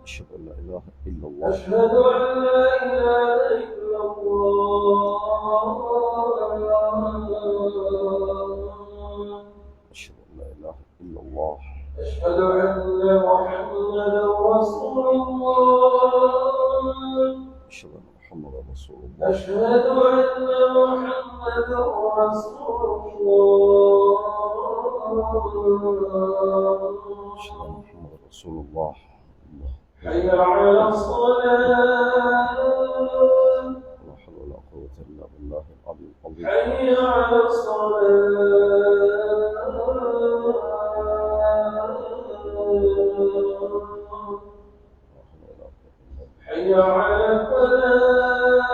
أشهد أن لا إله إلا الله. أشهد أن لا إله إلا الله. أشهد أن لا إله إلا الله. أشهد أن محمدا رسول الله. أشهد أن محمدا رسول الله. أشهد أن محمدا رسول الله. أشهد أن محمدا رسول الله. حي على الصلاة. لا حول ولا قوة إلا بالله العلي العظيم. حي على الصلاة. حي على الفلاح.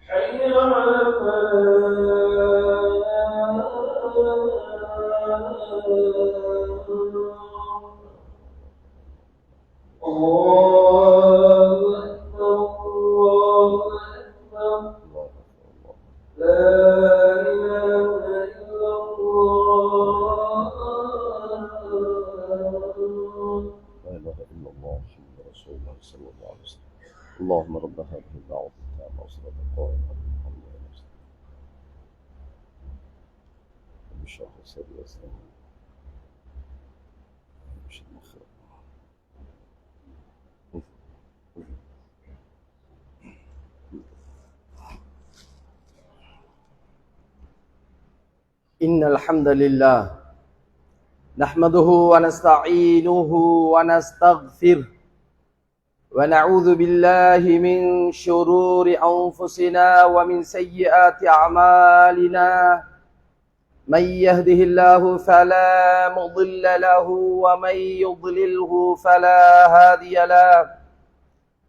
حي على الفلاح. الله أكبر الله أكبر. لا إله إلا الله. لا إله إلا الله محمد رسول الله صلى الله عليه وسلم. اللهم رب هذه الدعوة التامة والصلاة القائمة بالحمد لله. بشرح صدري وسلم. إن الحمد لله نحمده ونستعينه ونستغفره ونعوذ بالله من شرور أنفسنا ومن سيئات أعمالنا من يهده الله فلا مضل له ومن يضلله فلا هادي له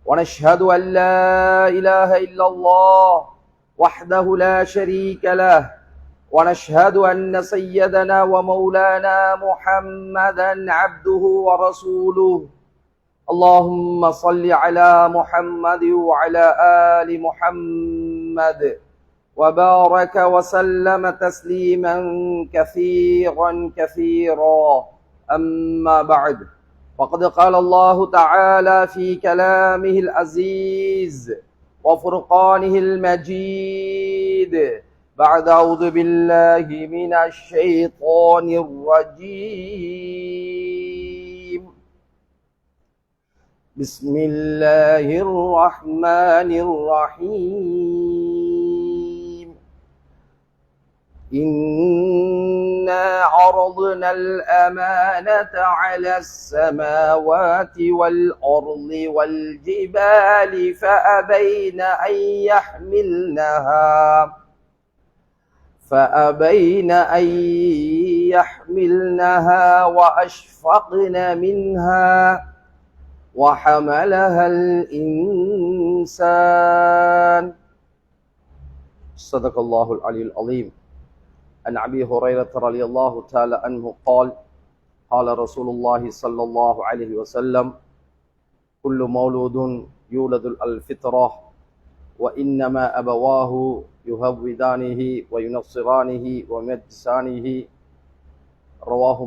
ونشهد أن لا إله إلا الله وحده لا شريك له ونشهد أن سيدنا ومولانا محمدا عبده ورسوله اللهم صل على محمد وعلى آل محمد وبارك وسلم تسليما كثيرا أما بعد فقد قال الله تعالى في كلامه العزيز وفرقانه المجيد بعد أعوذ بالله من الشيطان الرجيم بسم الله الرحمن الرحيم إنا عرضنا الأمانة على السماوات والأرض والجبال فأبين أن يحملنها وأشفقن منها وحملها الإنسان صدق الله العلي العظيم. عن أبي هريرة رضي الله تعالى عنه قال قال رسول الله صلى الله عليه وسلم كل مولود يولد على الفطرة وإنما أبواه يهودانه وينصرانه ويمجسانه رواه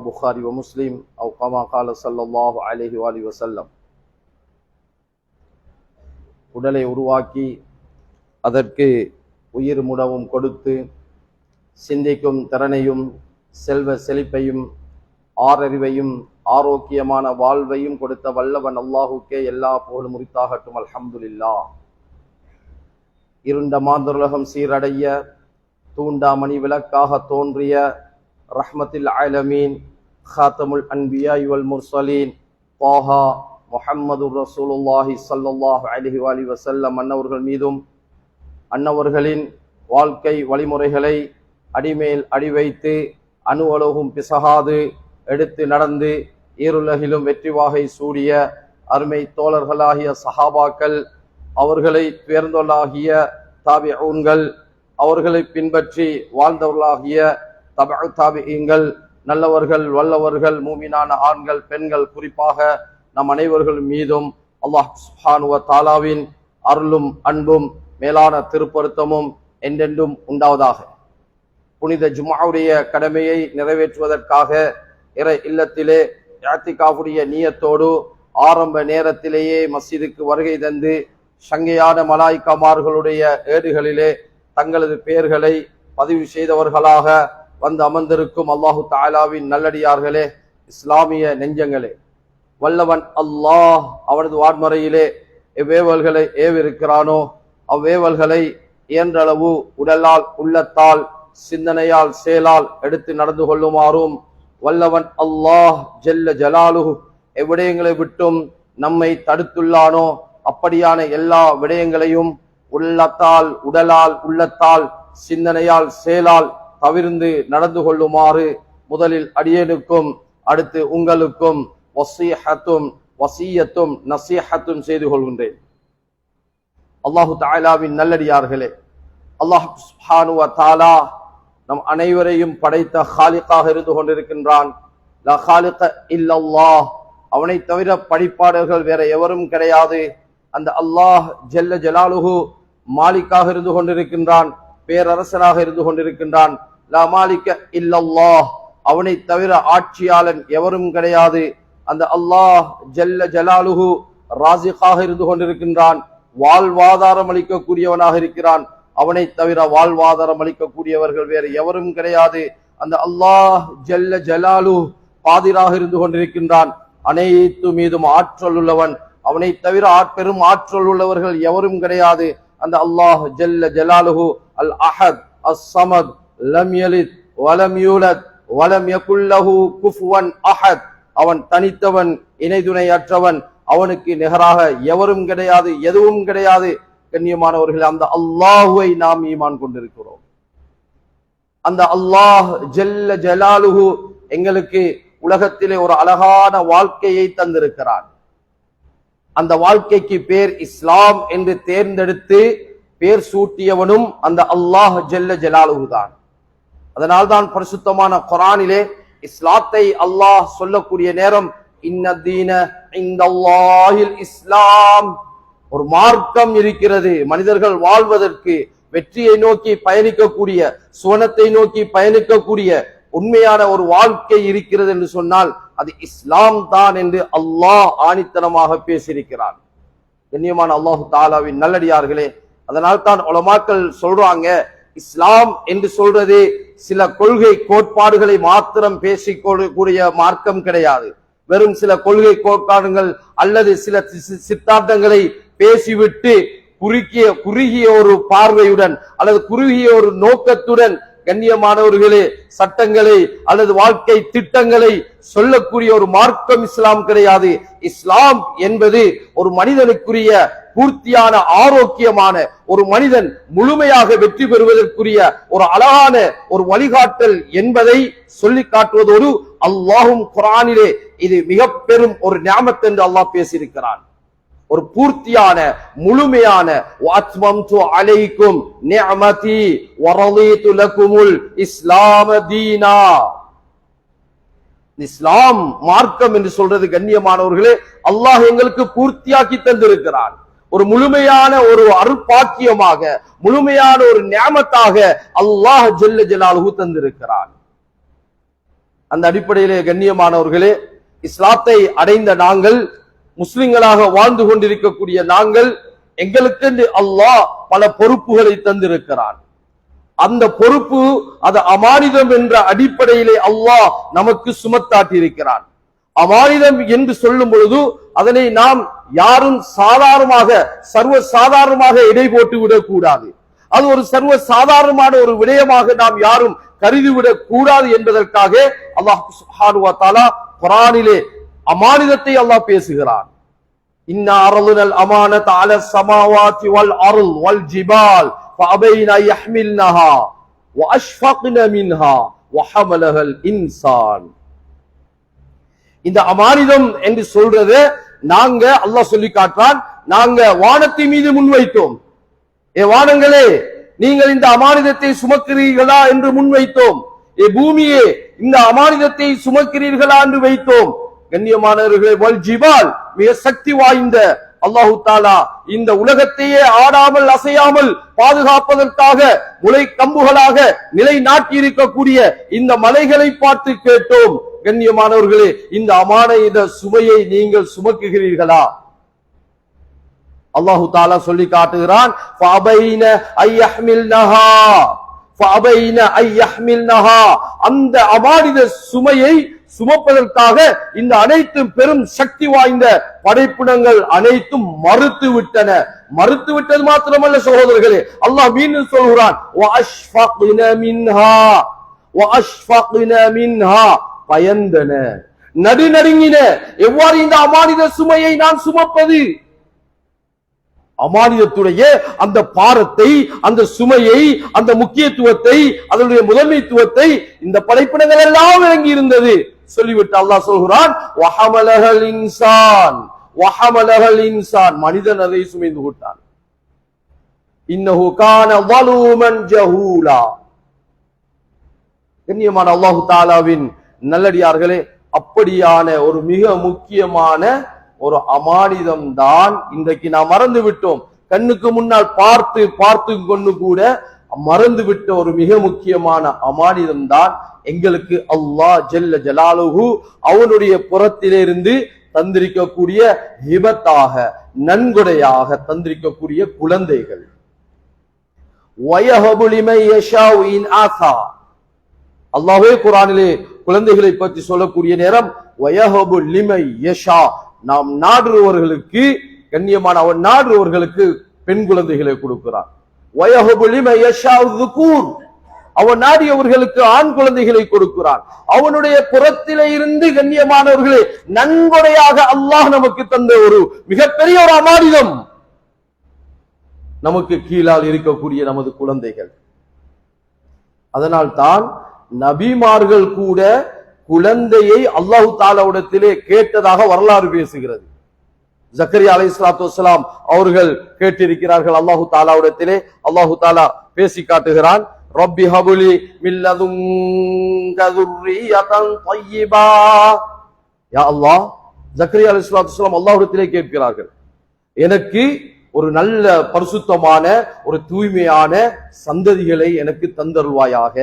புகாரி ومسلم أو كما قال صلى الله عليه وآله وسلم. உடலை உருவாக்கி அதற்கு உயிர் முடவும் கொடுத்து சிந்திக்கும் திறனையும் செல்வ செழிப்பையும் ஆறறிவையும் ஆரோக்கியமான வாழ்வையும் கொடுத்த வல்லவன் அல்லாஹுக்கே எல்லா புகழும் உரித்தாகட்டும். அல்ஹம்துலில்லாஹ். இருண்ட மாந்தருலகம் சீரடைய தூண்டாமணி விளக்காக தோன்றிய ரஹ்மத்தில் ஆலமீன் ஹாத்தமுல் அன்பியா வல் முர்சலீன் தாஹா முஹம்மது ரசூலுல்லாஹி ஸல்லல்லாஹு அலைஹி வஸல்லம் அன்னவர்கள் மீதும் அன்னவர்களின் வாழ்க்கை வழிமுறைகளை அடிமேல் அடி வைத்து அணுவலகும் பிசகாது எடுத்து நடந்து ஈருலகிலும் வெற்றி வாகை சூடிய அருமை தோழர்களாகிய சஹாபாக்கள், அவர்களை உயர்ந்தவர்களாகிய தாபிஊன்கள், அவர்களை பின்பற்றி வாழ்ந்தவர்களாகிய தபஉ தாபிஈன்கள், நல்லவர்கள் வல்லவர்கள் மூமினான ஆண்கள் பெண்கள், குறிப்பாக நம் அனைவர்கள் மீதும் அல்லாஹ் சுப்ஹானஹு வ தஆலாவின் அருளும் அன்பும் மேலான திருப்பொருத்தமும் என்றென்றும் உண்டாவதாக. புனித ஜும்ஆவுடைய கடமையை நிறைவேற்றுவதற்காக இறை இல்லத்திலே இஅ்திகாஃபுடைய நியத்தோடு ஆரம்ப நேரத்திலேயே மஸ்ஜிதுக்கு வருகை தந்து சங்கையான மலாய்க்காமார்களுடைய ஏடுகளிலே தங்களது பெயர்களை பதிவு செய்தவர்களாக வந்து அமர்ந்திருக்கும் அல்லாஹு தஆலாவின் நல்லடியார்களே, இஸ்லாமிய நெஞ்சங்களே, வல்லவன் அல்லாஹ் அவனது வான்மறையிலே எவ்வேவல்களை ஏவிருக்கிறானோ அவ்வேவல்களை இயன்றளவு உடலால், உள்ளத்தால், சிந்தனையால், செயலால் எடுத்து நடந்து கொள்ளுமாறும் வல்லவன் அல்லாஹ் ஜல்ல ஜலாலுஹு எவ்விடயங்களை விட்டும் நம்மை தடுத்துள்ளானோ அப்படியான எல்லா விடயங்களையும் உள்ளத்தால், உடலால், உள்ளத்தால், சிந்தனையால், செயலால் தவிர்ந்து நடந்து கொள்ளுமாறு முதலில் அடியேனுக்கும் அடுத்து உங்களுக்கும் வசியத்தும் நசீஹத்தும் செய்து கொள்கின்றேன். அல்லாஹு தஆலாவின் நல்லடியார்களே, அல்லாஹ் சுப்ஹானஹு வ தஆலா நம் அனைவரையும் படைத்த காலிக்காக இருந்து கொண்டிருக்கின்றான். லா காலிக இல்லல்லாஹ், அவனை தவிர படைப்பாளர்கள் வேற எவரும் கிடையாது. அந்த அல்லாஹ் ஜல்ல ஜலாலுஹு மாலிக்காக இருந்து கொண்டிருக்கின்றான், பேரரசனாக இருந்து கொண்டிருக்கின்றான். லா மாலிக இல்லல்லாஹ், அவனை தவிர ஆட்சியாளன் எவரும் கிடையாது. அந்த அல்லாஹ் ஜல்ல ஜலாலுஹு ராசிகாக இருந்து கொண்டிருக்கின்றான், வாழ்வாதாரம் அளிக்கக்கூடியவனாக இருக்கிறான். அவனை தவிர வாழ்வாதாரம் அளிக்கக்கூடியவர்கள் வேறு எவரும் கிடையாது. அந்த அல்லாஹ் ஜல்ல ஜலாலு பாதிராக இருந்து கொண்டிருக்கின்றான், அனைத்து மீதும் ஆற்றல் உள்ளவன். அவனை தவிர பெரும் ஆற்றல் உள்ளவர்கள் எவரும் கிடையாது. அந்த அல்லாஹ் ஜல்ல ஜலாலுஹு அல் அஹத் அஸ் ஸமத் லம் யலித் வலம் யூலத் வலம் யகுல் லஹு குஃபுவன் அஹத், அவன் தனித்தவன், இணைதுணையற்றவன், அவனுக்கு நிகராக எவரும் கிடையாது, எதுவும் கிடையாது. கண்ணியமானவர்கள், அந்த அல்லாஹுவை நாம் ஈமான் கொண்டிருக்கிறோம். அந்த அல்லாஹ் ஜல்ல ஜலாலுஹு எங்களுக்கு உலகத்திலே ஒரு அழகான வாழ்க்கையை தந்திருக்கிறான். அந்த வாழ்க்கைக்கு பேர் இஸ்லாம் என்று தேர்ந்தெடுத்து பேர் சூட்டியவனும் அந்த அல்லாஹ் ஜல்ல ஜலாலுஹு தான். அதனால்தான் பரிசுத்தமான குர்ஆனிலே இஸ்லாத்தை அல்லாஹ் சொல்லக்கூடிய நேரம் இன்னதீன இந்தல்லாஹில் இஸ்லாம், ஒரு மார்க்கம் இருக்கிறது, மனிதர்கள் வாழ்வதற்கு, வெற்றியை நோக்கி பயணிக்கக்கூடிய, சுவனத்தை நோக்கி பயணிக்கக்கூடிய உண்மையான ஒரு வாழ்க்கை இருக்கிறது என்று சொன்னால் அது இஸ்லாம் தான் என்று அல்லாஹ் ஆணித்தனமாக பேசியிருக்கிறான். கண்ணியமான அல்லாஹு தஆலாவின் நல்லடியார்களே, அதனால் தான் உலமாக்கள் சொல்றாங்க, இஸ்லாம் என்று சொல்றது சில கொள்கை கோட்பாடுகளை மாத்திரம் பேசிக்கூடிய மார்க்கம் கிடையாது. வெறும் சில கொள்கை கோட்பாடுகள் அல்லது சில சித்தாந்தங்களை பேசிவிட்டு குறுகிய ஒரு பார்வையுடன் அல்லது குறுகிய ஒரு நோக்கத்துடன் கண்ணியமானவர்களே சட்டங்களை அல்லது வாழ்க்கை திட்டங்களை சொல்லக்கூடிய ஒரு மார்க்கம் இஸ்லாம் கிடையாது. இஸ்லாம் என்பது ஒரு மனிதனுக்குரிய பூர்த்தியான ஆரோக்கியமான, ஒரு மனிதன் முழுமையாக வெற்றி பெறுவதற்குரிய ஒரு அழகான ஒரு வழிகாட்டல் என்பதை சொல்லி காட்டுவதோடு அல்லாஹும் குர்ஆனிலே இது மிக பெரும் ஒரு நிஅமத் என்று அல்லாஹ் பேசியிருக்கிறான். ஒரு பூர்த்தியான முழுமையான வஅத்மம்து அலைக்கும் நிஅமதி வரதீது லகுமுல் இஸ்லாம் தீனா. இஸ்லாம் மார்க்கம் என்று சொல்றது கண்ணியமானவர்களே அல்லாஹ் எங்களுக்கு பூர்த்தியாக்கி தந்திருக்கிறான். ஒரு முழுமையான ஒரு அருட்பாக்கியமாக, முழுமையான ஒரு நிஅமத்தாக அல்லாஹ் ஜல்ல ஜலாலுஹு தந்திருக்கிறான். அந்த அடிப்படையிலே கண்ணியமானவர்களே, இஸ்லாத்தை அடைந்த நாங்கள், முஸ்லிம்களாக வாழ்ந்து கொண்டிருக்கக்கூடிய நாங்கள், எங்களுக்கு அல்லாஹ் பல பொறுப்புகளை தந்திருக்கிறான். அந்த பொறுப்பு அது அமானிதம் என்ற அடிப்படையிலே அல்லாஹ் நமக்கு சுமத்தாட்டி இருக்கிறான். அமானிதம் என்று சொல்லும் பொழுது அதனை நாம் யாரும் சாதாரணமாக சர்வ சாதாரணமாக எடை போட்டு விடக்கூடாது. அது ஒரு சர்வ சாதாரணமான ஒரு விடயமாக நாம் யாரும் கருதிவிடக் கூடாது என்பதற்காக அல்லாஹ் சுப்ஹானஹு வ தஆலா குர்ஆனிலே அமானிதத்தை அல்லாஹ் பேசுகிறான். இன்னா அரதுனல் அமானத அலஸ் ஸமாவாதி வல் அர்ல் வல் ஜிபால் ஃபஅபைனா யஹ்மில்னஹா வஅஷ்ஃபக்ன மின்ஹா வஹமலஹல் இன்சான். இந்த அமானிதம் என்று சொல்றது நாங்க அல்லாஹ் சொல்லி காட்டுறான், நாங்க வானத்தின் மீது முன்வைத்தோம். ஏ வானங்களே, நீங்கள் இந்த அமானிதத்தை சுமக்கிறீர்களா என்று முன்வைத்தோம். ஏ பூமியே, இந்த அமானிதத்தை சுமக்கிறீர்களா என்று வைத்தோம். கண்ணியமானவர்களே, வல் ஜிபால், மிக சக்தி வாய்ந்த அல்லாஹு தாலா இந்த உலகத்தையே ஆடாமல் அசையாமல் பாதுகாப்பதற்காக முளை கம்புகளாக நிலை நாட்டி இருக்கக்கூடிய இந்த மலைகளை பார்த்து கேட்டோம், கண்ணியமானவர்களே, இந்த அமானித சுமையை நீங்கள் சுமக்குகிறீர்களா? அல்லாஹு தாலா சொல்லி காட்டுகிறான், அந்த அமானித சுமையை சுமப்பதற்காக இந்த அனைத்து பெரும் சக்தி வாய்ந்த படைப்பினங்கள் அனைத்தும் மறுத்து விட்டது மாத்திரமல்ல சகோதரர்களே, அல்லாஹ் மீண்டும் சொல்கிறான், பயந்தன, நடுநடுங்கின. எவ்வாறு இந்த அமானித சுமையை நான் சுமப்பது? அமானிதத்துடைய அந்த பாரத்தை, அந்த சுமையை, அந்த முக்கியத்துவத்தை, அதனுடைய முதன்மைத்துவத்தை இந்த படைப்பினங்கள் எல்லாம் விளங்கி இருந்தது. சொல்லிவிட்டு அல்லாஹ் சொல்கிறான், மனிதன் அதை சுமைந்து விட்டான். இன்னஹு கான ஸலூமன் ஜஹூலா. கண்ணியமான அல்லாஹு தாலாவின் நல்லடியார்களே, அப்படியான ஒரு மிக முக்கியமான ஒரு அமானிதம் தான் இன்றைக்கு நாம் மறந்து விட்டோம். கண்ணுக்கு முன்னால் பார்த்து கொண்டு கூட மறந்து விட்ட ஒரு மிக முக்கியமான அமானிதம் தான் எங்களுக்கு அல்லாஹ் ஜல்ல ஜலாலுஹு அவனுடைய புறத்திலிருந்து தந்திருக்கக்கூடிய ஹிபத்தாக, நன்கொடையாக தந்திருக்கக்கூடிய குழந்தைகள். வயஹபு லிமன் யஷாஉ இன் ஆஸா. அல்லாஹ்வே குர்ஆனிலே குழந்தைகளை பற்றி சொல்லக்கூடிய நேரம் வயஹபு லிமன் யஷா, நாம் நாடுறவர்களுக்கு, கண்ணியமான அவன் நாடுறவர்களுக்கு பெண் குழந்தைகளை கொடுக்கிறான். வயஹபு லிமன் யஷாஉ ذுகூர், அவன் நாடியவர்களுக்கு ஆண் குழந்தைகளை கொடுக்கிறான். அவனுடைய புறத்திலே இருந்து கண்ணியமானவர்களே நன்கொடையாக அல்லாஹ் நமக்கு தந்த ஒரு மிகப்பெரிய ஒரு அமானிதம் நமக்கு கீழால் இருக்கக்கூடிய நமது குழந்தைகள். அதனால் தான் நபிமார்கள் கூட குழந்தையை அல்லாஹு தாலாவிடத்திலே கேட்டதாக வரலாறு பேசுகிறது. ஜக்கரியா அலைஹிஸ்ஸலாத்து வஸ்ஸலாம் அவர்கள் கேட்டிருக்கிறார்கள் அல்லாஹு தாலாவிடத்திலே. அல்லாஹு தாலா பேசி காட்டுகிறான், ரப்பி ஹபுலி மின் லதுன்க ذُرِّيَّةً طَيِّبَةً. யா அல்லாஹ், ஜக்கரியா அலைஹிஸ்ஸலாத்து வஸ்ஸலாம் அல்லாஹ்விடத்திலே கேட்கிறார்கள், எனக்கு ஒரு நல்ல பரிசுத்தமான ஒரு தூய்மையான சந்ததிகளை எனக்கு தந்தருள்வாயாக.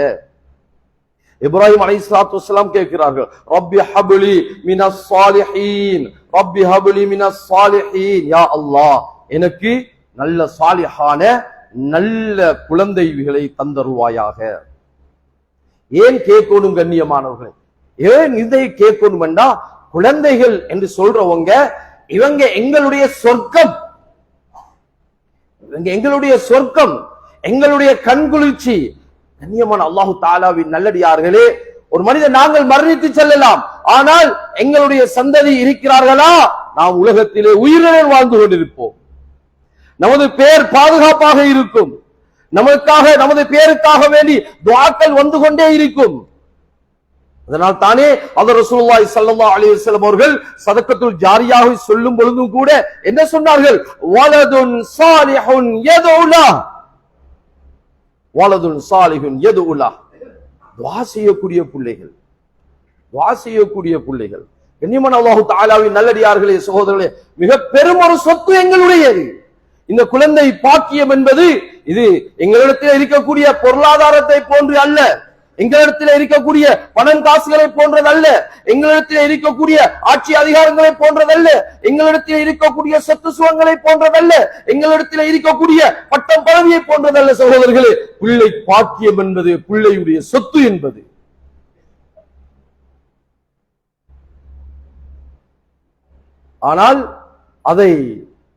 இப்ராஹிம் அலைஹிஸ்ஸலாத்து வஸ்ஸலாம் கேட்கிறார்கள், ரப்பி ஹப்லி மினஸ் ஸாலிஹீன், ரப்பி ஹப்லி மினஸ் ஸாலிஹீன். யா அல்லாஹ், எனக்கு நல்ல சாலிஹான நல்ல குழந்தைகளை தந்தருள்வாயாக. ஏன் கேட்கணும் கண்ணியமானவர்களே? ஏன் இதை கேட்கணும் என்றா, குழந்தைகள் என்று சொல்றவங்க இவங்க எங்களுடைய சொர்க்கம், எங்களுடைய சொர்க்கம், எங்களுடைய கண்குளிர்ச்சி. கண்ணியமான அல்லாஹு தாலாவின் நல்லடியார்களே, ஒரு மனிதன் நாங்கள் மரணித்து செல்லலாம், ஆனால் எங்களுடைய சந்ததி இருக்கிறார்களா, நாம் உலகத்திலே உயிருடன் வாழ்ந்து கொண்டிருப்போம். நமது பேர் பாதுகாப்பாக இருக்கும், நமக்காக நமது பேருக்காக வேண்டி துஆக்கள் வந்து கொண்டே இருக்கும். அதனால் தானே ஹஜ்ரத் ரசூலுல்லாஹி ஸல்லல்லாஹு அலைஹி வஸல்லம் அவர்கள் சதக்கத்துல் ஜாரியாவை சொல்லும் பொழுதும் கூட என்ன சொன்னார்கள்? வலதுன் சாலிஹுன் யதுலா, வலதுன் சாலிஹுன் யதுலா, துஆ செய்யக்கூடிய பிள்ளைகள், துஆ செய்யக்கூடிய பிள்ளைகள். கண்ணியமான அல்லாஹு தஆலாவின் நல்லடியார்களே, சகோதரர்களே, மிக பெரும் ஒரு சொத்து எங்களுடையது. இந்த குழந்தை பாக்கியம் என்பது இது எங்களிடத்தில் இருக்கக்கூடிய பொருளாதாரத்தை போன்று அல்ல, எங்களிடத்தில் இருக்கக்கூடிய பணம் காசுகளை போன்றதல்ல, எங்களிடத்தில் இருக்கக்கூடிய ஆட்சி அதிகாரங்களை போன்றதல்ல, எங்களிடத்தில் இருக்கக்கூடிய சொத்து சுகங்களை போன்றதல்ல, எங்களிடத்தில் இருக்கக்கூடிய பட்டம் பதவியை போன்றதல்ல. சகோதரர்களே, பிள்ளை பாக்கியம் என்பது, பிள்ளையுடைய சொத்து என்பது ஆனால் அதை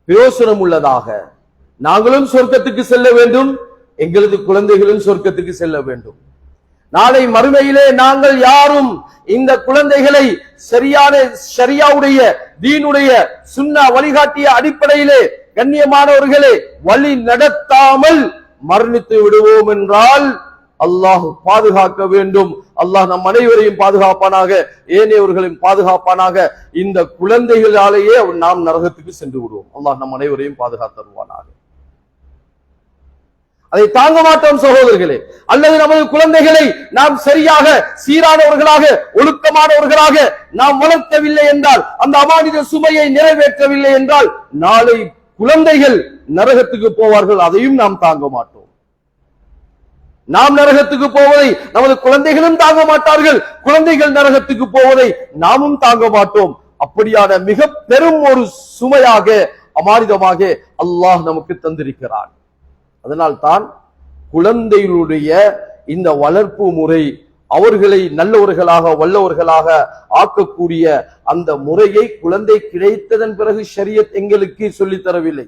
பிரயோசனம் உள்ளதாக நாங்களும் சொர்க்கத்துக்கு செல்ல வேண்டும், எங்களது குழந்தைகளும் சொர்க்கத்துக்கு செல்ல வேண்டும். நாளை மறுமையிலே நாங்கள் யாரும் இந்த குழந்தைகளை சரியான ஷரியாவுடைய தீனுடைய சுன்னா வழிகாட்டிய அடிப்படையிலே கண்ணியமானவர்களே வழி நடத்தாமல் மரணித்து விடுவோம் என்றால் அல்லாஹ் பாதுகாக்க வேண்டும். அல்லாஹ் நம் அனைவரையும் பாதுகாப்பானாக, ஏனையவர்களையும் பாதுகாப்பானாக. இந்த குழந்தைகளாலேயே நாம் நரகத்துக்கு சென்று விடுவோம். அல்லாஹ் நம் அனைவரையும் பாதுகாத்தருவானாக. அதை தாங்க மாட்டோம் சகோதரர்களே. அல்லது நமது குழந்தைகளை நாம் சரியாக சீரானவர்களாக ஒழுக்கமானவர்களாக நாம் வளர்க்கவில்லை என்றால், அந்த அமானித சுமையை நிறைவேற்றவில்லை என்றால், நாளை குழந்தைகள் நரகத்துக்கு போவார்கள். அதையும் நாம் தாங்க மாட்டோம். நாம் நரகத்துக்கு போவதை நமது குழந்தைகளும் தாங்க மாட்டார்கள். குழந்தைகள் நரகத்துக்கு போவதை நாமும் தாங்க மாட்டோம். அப்படியான மிக பெரும் ஒரு சுமையாக அமானிதமாக அல்லாஹ் நமக்கு தந்திருக்கிறான். அதனால் தான் குழந்தைகளுடைய இந்த வளர்ப்பு முறை, அவர்களை நல்லவர்களாக வல்லவர்களாக ஆக்கக்கூடிய அந்த முறையை குழந்தை கிடைத்ததன் பிறகு ஷரியத் எங்களுக்கு சொல்லித் தரவில்லை.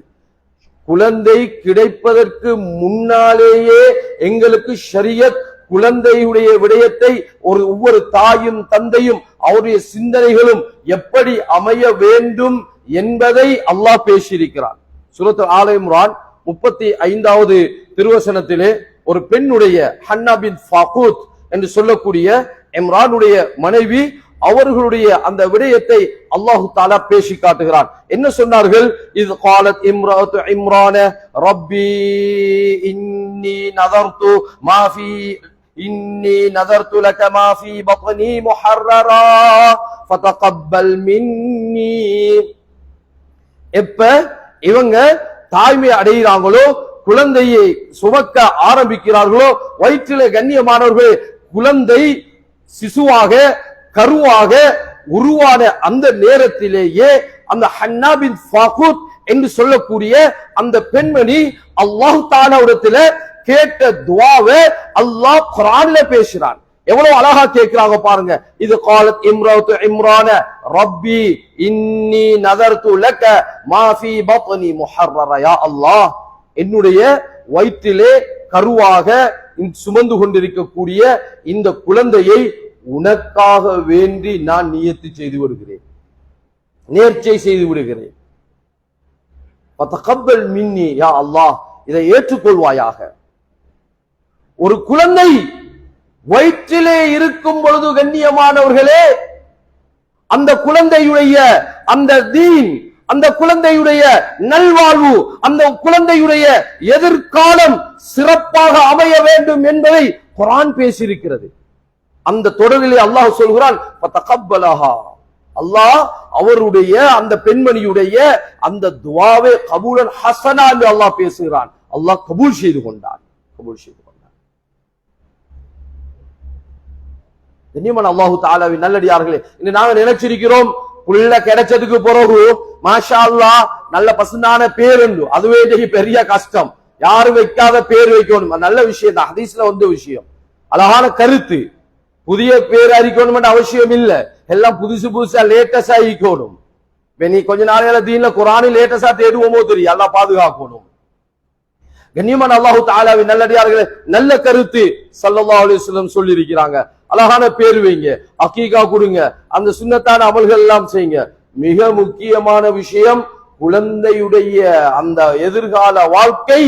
குழந்தை கிடைப்பதற்கு முன்னாலேயே எங்களுக்கு ஷரியத் குழந்தையுடைய விடயத்தை ஒவ்வொரு தாயும் தந்தையும் அவருடைய சிந்தனைகளும் எப்படி அமைய வேண்டும் என்பதை அல்லாஹ் பேசியிருக்கிறான். சூரத் ஆல இம்ரான் 35வது திருவசனத்திலே ஒரு பெண்ணுடைய ஹன்னா பின் ஃபாகூத் என்று சொல்லக்கூடிய இம்ரானுடைய மனைவி, அவர்களுடைய அந்த விடயத்தை அல்லாஹு தஆலா பேசி காட்டுகிறான். என்ன சொன்னார்கள்? இது قالت امرأة عمران ربي إني نذرت لك ما في بطني محررا فتقبل مني. எப்ப இவங்க தாய்மை அடைகிறாங்களோ, குழந்தையை சுமக்க ஆரம்பிக்கிறார்களோ, வயிற்றிலே கண்ணியமானவர்கள் குழந்தை சிசுவாக கருவாக உருவான அந்த நேரத்திலேயே அந்த ஹன்னா பின் ஃபாகூத் என்று சொல்லக்கூடிய அந்த பெண்மணி அல்லாஹ் தஆலாவிடத்தில் கேட்ட துஆவை அல்லாஹ் குர்ஆன்ல பேசுறான். எவ்வளவு அழகா கேட்கிறாங்க பாருங்க. இது قالت امرأة عمران ربي إني نذرت لك ما في بطني محررا. யா அல்லாஹ், என்னுடைய வயிற்றிலே கருவாக சுமந்து கொண்டிருக்கக்கூடிய இந்த குழந்தையை உனக்காக வேண்டி நான் நியத்து செய்து வருகிறேன், நேர்ச்சை செய்து விடுகிறேன். ஃபதகப்பல் மின்னி, யா அல்லாஹ், இதை ஏற்றுக்கொள்வாயாக. ஒரு குழந்தை வயிற்றிலே இருக்கும் பொழுது கண்ணியமானவர்களே, அந்த குழந்தையுடைய அந்த தீன், அந்த குழந்தையுடைய நல்வாழ்வு, அந்த குழந்தையுடைய எதிர்காலம் சிறப்பாக அமைய வேண்டும் என்பதை குர்ஆன் பேசியிருக்கிறது. அந்த தொடரிலே அல்லாஹ் சொல்கிறான், அல்லாஹ் அவருடைய அந்த பெண்மணியுடைய அந்த துஆவை கபூலன் ஹஸனா என்று அல்லாஹ் பேசுகிறான். அல்லாஹ் கபூல் செய்து கொண்டான். கண்ணியமான அல்லாஹு தஆலாவின் நல்லடியார்களே, இன்று நாங்க நினைச்சிருக்கிறோம் புள்ள கிடைச்சதுக்கு பிறகு மாஷா அல்லாஹ் நல்ல பசுந்தான பேர் உண்டு, அதுவே பெரிய கஷ்டம். யாரும் வைக்காத பேர் வைக்கணும், நல்ல விஷயம் தான், ஹதீஸ்ல வந்த விஷயம், அழகான கருத்து. புதிய பேர் அறிக்கணும் அவசியம் இல்ல, எல்லாம் புதுசு புதுசா லேட்டஸ்டா ஈக்கணும். நீ கொஞ்ச நாளையில தீன்ல குர்ஆனில் லேட்டஸ்டா தேடுவோமோ தெரியும், அல்லாஹ் பாதுகாக்கணும். கண்ணியமான அல்லாஹு தஆலாவின் நல்லடியார்களே, நல்ல கருத்து ஸல்லல்லாஹு அலைஹி வஸல்லம் சொல்லி இருக்கிறாங்க. அழகான பேர் வைங்க, அகீகா கொடுங்க, அந்த சுன்னத்தான அமல்கள் எல்லாம் செய்யுங்க. மிக முக்கியமான விஷயம், குழந்தையுடைய அந்த எதிர்கால வாழ்க்கை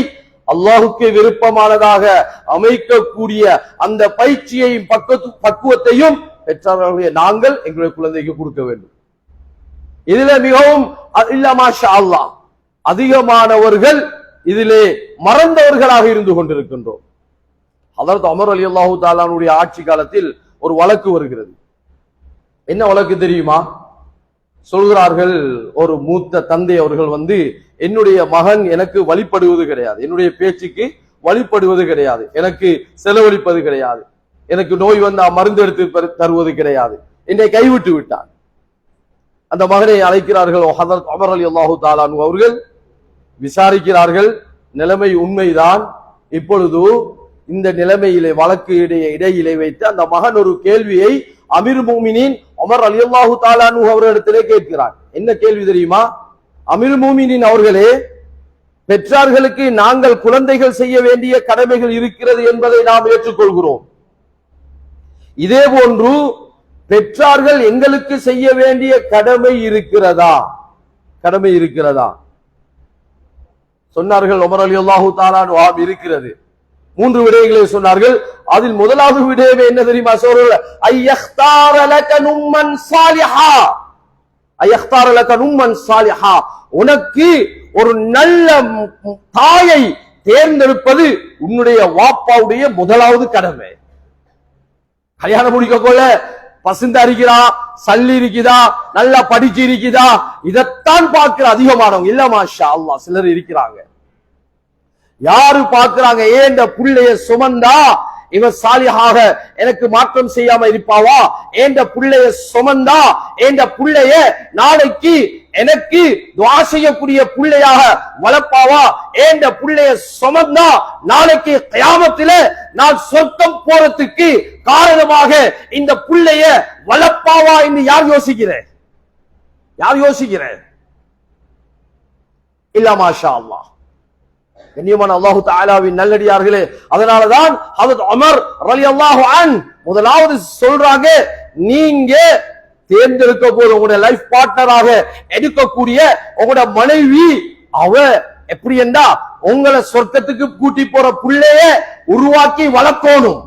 அல்லாஹுக்கு விருப்பமானதாக அமைக்கக்கூடிய அந்த பயிற்சியையும் பக்குவத்தையும் பெற்றோர்களே நாங்கள் எங்களுடைய குழந்தைக்கு கொடுக்க வேண்டும். இதுல மிகவும் மாஷா அல்லாஹ் அதிகமானவர்கள் இதிலே மறந்தவர்களாக இருந்து கொண்டிருக்கின்றோம். ஹஜ்ரத் உமர் ரலியல்லாஹு தஆலாவுடைய ஆட்சி காலத்தில் ஒரு வழக்கு வருகிறது. என்ன வழக்கு தெரியுமா? சொல்கிறார்கள், ஒரு மூத்த தந்தை அவர்கள் என்னுடைய மகன் எனக்கு வழிபடுவது கிடையாது, என்னுடைய பேச்சுக்கு வழிபடுவது கிடையாது, எனக்கு செலவழிப்பது கிடையாது, எனக்கு நோய் வந்தா மருந்து எடுத்து தருவது கிடையாது, என்னை கைவிட்டு விட்டான். அந்த மகனை அழைக்கிறார்கள் ஹஜ்ரத் உமர் ரலியல்லாஹு தஆலா அவர்கள். விசாரிக்கிறார்கள், நிலைமை உண்மைதான். இப்பொழுது இந்த நிலைமையிலே வழக்கு இடையிலே வைத்து அந்த மகன் ஒரு கேள்வியை அமீர் முஃமினீன் உமர் ரலியல்லாஹு தஆலா அவர்களிடத்திலே கேட்கிறார். என்ன கேள்வி தெரியுமா? அமீர் முஃமினீன் அவர்களே, பெற்றார்களுக்கு நாங்கள் குழந்தைகள் செய்ய வேண்டிய கடமைகள் இருக்கிறது என்பதை நாம் ஏற்றுக்கொள்கிறோம். இதே போன்று பெற்றார்கள் எங்களுக்கு செய்ய வேண்டிய கடமை இருக்கிறதா? சொன்னார்கள் உமர் ரலியல்லாஹு தஆலா அன்ஹு, இருக்கிறது. 3 விடயங்களை சொன்னார்கள். அதில் முதலாவது விடயம் என்ன தெரியுமா? சொல்றாங்க, ஐயக்தார லக உம்மன் சாலிஹா, ஐயக்தார லக உம்மன் சாலிஹா, உனக்கு ஒரு நல்ல தாயை தேர்ந்தெடுப்பது உன்னுடைய வாப்பாவுடைய முதலாவது கடமை. கல்யாணம் முடிக்க கொள்ள பசுந்தா இருக்கிறா, சல்லி இருக்குதா, நல்லா படிச்சு இருக்குதா, இதைத்தான் பார்க்கிற அதிகமானவங்க இல்ல. மாஷா அல்லாஹ் சிலர் இருக்கிறாங்க. யாரு பார்க்கிறாங்க, ஏன் இந்த புள்ளைய சுமந்தா இவன் சாலிஹாக எனக்கு மாற்றம் செய்யாம இருப்பாவா, ஏண்ட புள்ளைய சுமந்தா ஏண்ட புள்ளைய நாளைக்கு எனக்கு துஆ செய்யக்கூடிய புள்ளையாக வளர்ப்பாவா, ஏண்ட புள்ளைய சுமந்தா நாளைக்கு கியாமத்திலே நான் சொர்க்கம் போறதுக்கு காரணமாக இந்த புள்ளைய வளர்ப்பாவா என்று யார் யோசிக்கிறேன்? யார் யோசிக்கிறேன்? இல்ல. மாஷா அல்லாஹ். கண்ணியமான அல்லாஹு தஆலாவின் நல்லடியார்களே, அதனாலதான் ஹஜ்ரத் உமர் ரலியல்லாஹு அன்ஹு முதலாவது சொல்றாங்க, நீங்க தேர்ந்தெடுக்க போற உங்களுடைய லைஃப் பார்ட்னராக எடுக்கக்கூடிய உங்களுடைய மனைவி அவ எப்படி என்றா உங்களை சொர்க்கத்துக்கு கூட்டி போற புள்ளைய உருவாக்கி வளர்க்கணும்.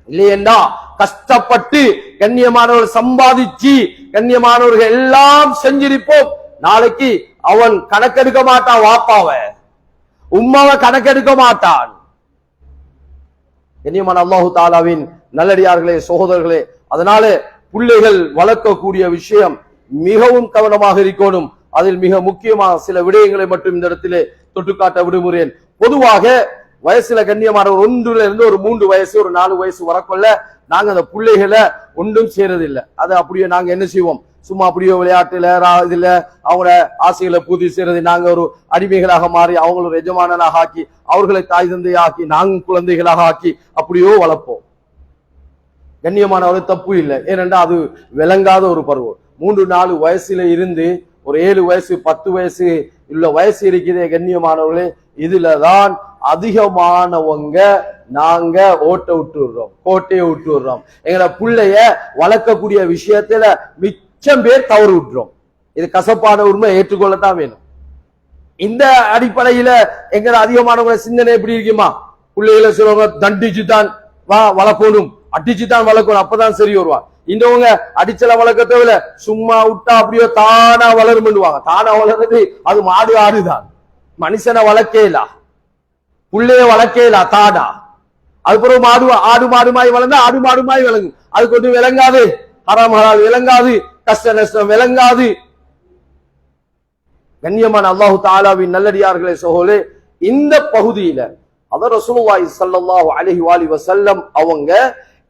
இல்லையென்றா கஷ்டப்பட்டு கண்ணியமானவர்கள் சம்பாதிச்சு கண்ணியமானவர்கள் எல்லாம் செஞ்சிருப்போம், நாளைக்கு அவன் கணக்கெடுக்க மாட்டான், வாப்பாவ உம்மாவை கணக்கெடுக்க மாட்டான். கண்ணியமான அல்லாஹு தஆலாவின் நல்லடியார்களே, சகோதரர்களே, அதனால பிள்ளைகள் வளர்க்கக்கூடிய விஷயம் மிகவும் கவனமாக இருக்கணும். அதில் மிக முக்கியமான சில விடயங்களை மட்டும் இந்த இடத்திலே தொட்டுக்காட்ட விடுமுறேன். பொதுவாக வயசுல கண்ணியமானவர் 1 இருந்து ஒரு 3 வயசு ஒரு 4 வயசு வரக்குள்ள நாங்க அந்த பிள்ளைகளை ஒன்றும் செய்யறதில்லை. அதை அப்படியே நாங்க என்ன செய்வோம், சும்மா அப்படியே விளையாட்டுல இதுல அவங்களோட ஆசைகளை பூர்த்தி செய்யறது, நாங்க ஒரு அடிமைகளாக மாறி அவங்கள ஒரு எஜமானனாக ஆக்கி அவர்களை தாய் தந்தையாக்கி நாங்க குழந்தைகளாக ஆக்கி அப்படியோ வளர்ப்போம். கண்ணியமானவர் தப்பு இல்லை, ஏனென்றால் அது விளங்காத ஒரு பருவம். 3-4 வயசுல இருந்து ஒரு 7 வயசு 10 வயசு உள்ள வயசு இருக்கிறதே கண்ணியமானவர்களே, இதுலதான் அதிகமானவங்க நாங்க கோட்டையை விட்டுறோம். எங்களை பிள்ளைய வளர்க்கக்கூடிய விஷயத்துல மிச்சம் பேர் தவறு விட்டுறோம். இது கசப்பான உண்மை, ஏற்றுக்கொள்ளத்தான் வேணும். இந்த அடிப்படையில எங்களை அதிகமானவங்க சிந்தனை எப்படி இருக்குமா, பிள்ளைகளை சொல்லுவாங்க தண்டிச்சு தான் வளர்க்கணும், அடிச்சு தான் வளர்க்கணும், அப்பதான் சரி வருவான். இந்தவங்க அடிச்சல வளர்க்கத்தை விட சும்மா விட்டா அப்படியோ தானா வளரும்னுவாங்க. தானா வளர்றது அது மாடு ஆடுதான், மனுஷனை வளர்க்கல, புள்ளைய வளர்க்கல தாடா. அதுக்கப்புறம் ஆடு மாடுமாய் வளர்ந்தா ஆடு மாடுமாய் விளங்கும். அது கொண்டு விளங்காது, ஹராம் ஹலால் விளங்காது, கஷ்ட நஷ்டம் விளங்காது. கண்ணியமான அல்லாஹு தஆலாவின் நல்லடியார்களே, சகோதரே, இந்த பகுதியில அத ரசூலுல்லாஹி ஸல்லல்லாஹு அலைஹி வஸல்லம் அவங்க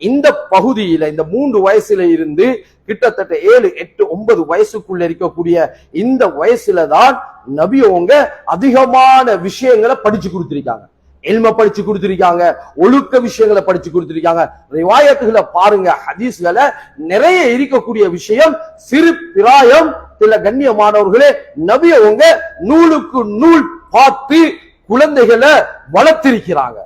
இந்த பகுதியில இந்த 3 வயசுல இருந்து கிட்டத்தட்ட 7, 8, 9 வயசுக்குள்ள இருக்கக்கூடிய இந்த வயசுல தான் நபி அவங்க அதிகமான விஷயங்களை படிச்சு கொடுத்திருக்காங்க. இல்ம படிச்சு கொடுத்திருக்காங்க, ஒழுக்க விஷயங்களை படிச்சு கொடுத்திருக்காங்க. ரிவாயத்துகளை பாருங்க, ஹதீஸ்களை நிறைய இருக்கக்கூடிய விஷயம் சிறு பிராயம் சில கண்ணியமானவர்களே நபி அவங்க நூலுக்கு நூல் பார்த்து குழந்தைகளை வளர்த்திருக்கிறாங்க.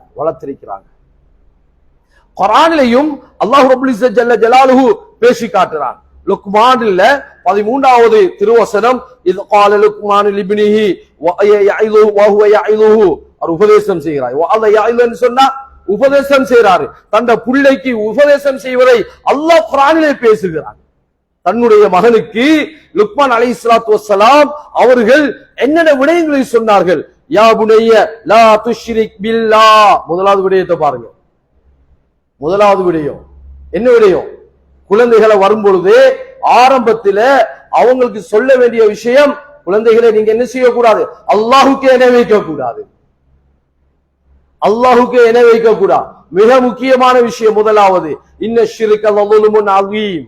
குர்ஆனிலேயும் அல்லாஹ் ரப்பல் இஸ்ஸத் ஜல்ல ஜலாலுஹு பேசி காட்டுறான். லுக்மான்ல 13வது திருவசனம், இது قال லுக்மான் லிப்னிஹி வயஇதுஹு வஹுவ யஇதுஹு, அவர் உபதேசம் செய்கிறார். அல்லாஹ் யஇதுன்னு சொன்னா உபதேசம் செய்றாரு, தந்த பிள்ளைக்கு உபதேசம் செய்வதை அல்லாஹ் குர்ஆனிலே பேசுகிறார். தன்னுடைய மகனுக்கு லுக்மான் அலைஹிஸ்ஸலாத்து வஸ்ஸலாம் அவர்கள் என்னென்ன விடயங்களை சொன்னார்கள். யா புனைய லா துஷ்ரிக் பில்லாஹ், முதலாவது விடயத்தை பாருங்க. முதலாவது விடயம் என்ன விடயம்? குழந்தைகளை வரும்பொழுது ஆரம்பத்தில் அவங்களுக்கு சொல்ல வேண்டிய விஷயம், குழந்தைகளை நீங்க என்ன செய்யக்கூடாது, அல்லாஹுக்கு இணை வைக்கக்கூடாது. மிக முக்கியமான விஷயம் முதலாவது, இன்ன ஷிர்க லظுலுமுன் அதீம்,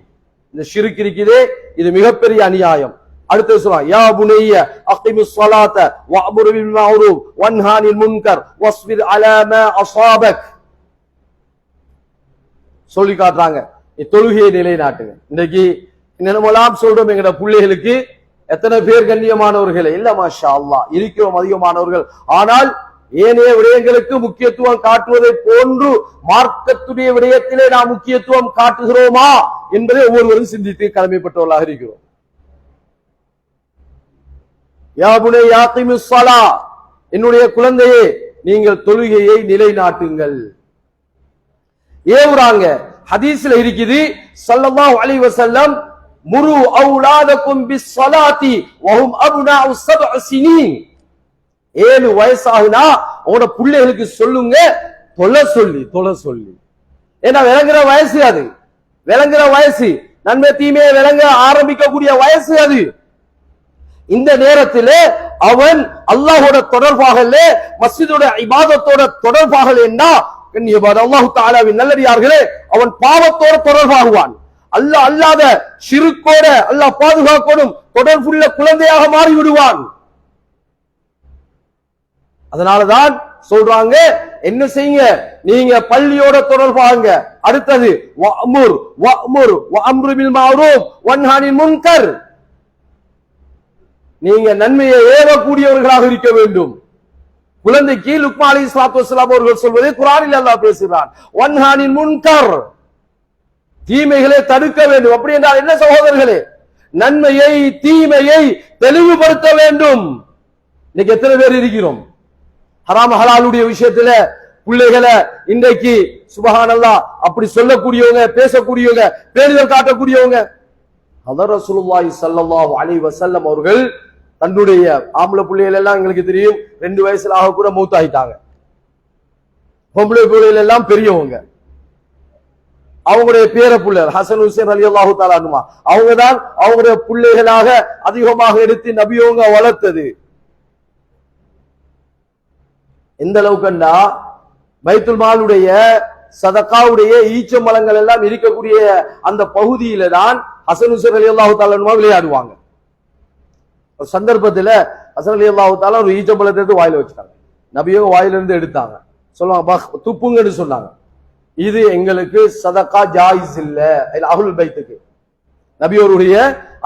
இந்த ஷிர்க் இருக்குதே இது மிகப்பெரிய அநியாயம். அடுத்து சொல்றான், யா புனைய அகிமிஸ் ஸலாத வஅமுர் பில் மஅரூஃப் வன்ஹா அனில் முன்கர் வஸ்பிர் அலா மா அஸாபக். சொல்லி காட்டுறாங்க, தொழுகையை நிலைநாட்டுங்க. இன்னைக்கு என்னென்னலாம் சொல்றோம் எங்கட பிள்ளைகளுக்கு, எத்தனை பேர் கண்ணியமானவர்களே இல்ல, மாஷா அல்லாஹ் இருக்கிறோம் அதிகமானவர்கள். ஆனால் ஏனைய விடயங்களுக்கு முக்கியத்துவம் காட்டுவதை போன்று மார்க்கத்துடைய விடயத்திலே நாம் முக்கியத்துவம் காட்டுகிறோமா என்பதை ஒவ்வொருவரும் சிந்தித்து கடமைப்பட்டவர்களாக இருக்கிறோம். யா புனைய அகிமிஸ் ஸலா, என்னுடைய குழந்தையே நீங்கள் தொழுகையை நிலைநாட்டுங்கள் ஏவுறாங்க. ஹதீஸ்ல இருக்குது, ஸல்லல்லாஹு அலைஹி வஸல்லம், முரு அவுலாதக்கும் பிஸ்ஸலாத்தி வஹும் அப்னாஉ 7 சினீன், 7 வயசாகுனா உங்களோட பிள்ளைகளுக்கு சொல்லுங்க, தொலை சொல்லி. ஏன்னா விளங்குற வயசு அது, விளங்குற வயசு, நன்மை தீமையை விளங்க ஆரம்பிக்கக்கூடிய வயசு அது. இந்த நேரத்திலே அவன் அல்லாஹோட தொடர்பாக மஸ்ஜிதோட இபாதத்தோட தொடர்பாக அல்லாஹு தஆலாவின் நல்லடியார்களே, அவன் பாவத்தோட தொடர்பாகுவான். அல்லாஹ் அல்லாத ஷிர்க்கோட அல்லாஹ் பாதுகாக்கணும், தொடர்புள்ள குழந்தையாக மாறி விடுவான். அதனாலதான் சொல்றாங்க, என்ன செய்யுங்க, நீங்க பள்ளியோட தொடர்பாங்க. அடுத்தது வஅம்ரு பில் மஅரூஃப் வன்ஹி அனில் முன்கர், நீங்க நன்மையை ஏவக்கூடியவர்களாக இருக்க வேண்டும். குழந்தைக்கு லுக்மான் அலைஹிஸ்ஸலாத்து வஸ்ஸலாம் அவர்கள் சொல்வதை குர்ஆனில் அல்லாஹ் பேசுகிறான், வன்ஹி அனில் முன்கர், தீமைகளை தடுக்க வேண்டும். அப்படி என்றால் என்ன சகோதரர்களே, நன்மையை தீமையை தெளிவுபடுத்த வேண்டும். இன்னைக்கு எத்தனை பேர் இருக்கிறோம் ஹராம் ஹலாலுடைய விஷயத்துல பிள்ளைகளை இன்றைக்கு சுப்ஹானல்லாஹ் அப்படி சொல்லக்கூடியவங்க, பேசக்கூடியவங்க, பேணுதல் காட்டக்கூடியவங்க. ஹதரத் ரசூலுல்லாஹி ஸல்லல்லாஹு அலைஹி வஸல்லம் அவர்கள் தன்னுடைய ஆம்பளை பிள்ளைகள் எல்லாம் எங்களுக்கு தெரியும் 2 வயசுல ஆக கூட மௌத்தாயிட்டாங்க. பொம்பளை பிள்ளைகள் எல்லாம் பெரியவங்க. அவங்களுடைய பேர பிள்ளைகள் ஹசன் ஹுசைன் ரலியல்லாஹு தஆலா அன்ஹுமா, அவங்க தான் அவங்களுடைய பிள்ளைகளாக அதிகமாக எடுத்து நபியவங்க வளர்த்தது. எந்த அளவுக்குண்டா பைத்துல் மாலுடைய சதகாவுடைய ஈச்சம்பழங்கள் எல்லாம் இருக்கக்கூடிய அந்த பகுதியில தான் ஹசன் ஹுசைன் ரலியல்லாஹு தஆலா அன்ஹுமா விளையாடுவாங்க. ஒரு சந்தர்ப்பத்துல ஹசன் ரலியல்லாஹு தஆலா ஒரு ஈச்சம்பழத்தை எடுத்து வாயில வச்சுட்டாங்க. நபியவங்க வாயிலிருந்து எடுத்தாங்க. சொல்லுவாங்க துப்புங்கன்னு சொன்னாங்க. இது எங்களுக்கு சதகா ஜாயிஸ் இல்ல, அஹ்லுல் பைத்துக்கு, நபியோருடைய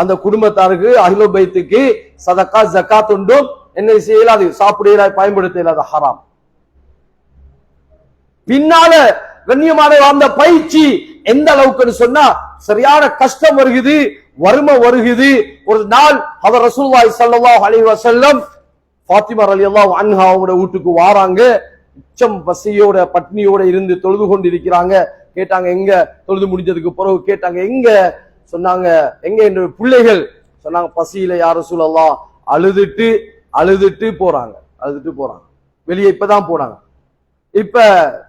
அந்த குடும்பத்தாருக்கு அஹ்லுல் பைத்துக்கு சதகா ஜகாத் ஒன்றும் என்ன செய்யலாது, சாப்பிட பயன்படுத்த இல்லாத ஹராம். பின்னால கண்ணியமான அந்த பயிற்சி எந்த அளவுக்கு சொன்னா, சரியான கஷ்டம் வருகுது, வறுமை வருகுது. ஒரு நாள் ஹதரத் ரசூலுல்லாஹி ஸல்லல்லாஹு அலைஹி வஸல்லம் ஃபாத்திமா ரலியல்லாஹு அன்ஹா அவங்களோட வீட்டுக்கு வாராங்க. உச்சம் பசியோட பட்னியோட இருந்து தொழுது கொண்டு இருக்கிறாங்க. கேட்டாங்க எங்க, தொழுது முடிஞ்சதுக்கு பிறகு கேட்டாங்க எங்க, சொன்னாங்க எங்க என்னுடைய பிள்ளைகள், சொன்னாங்க பசியில யா ரசூலல்லாஹ், அழுதுட்டு போறாங்க. வெளியே இப்பதான் போனாங்க. இப்ப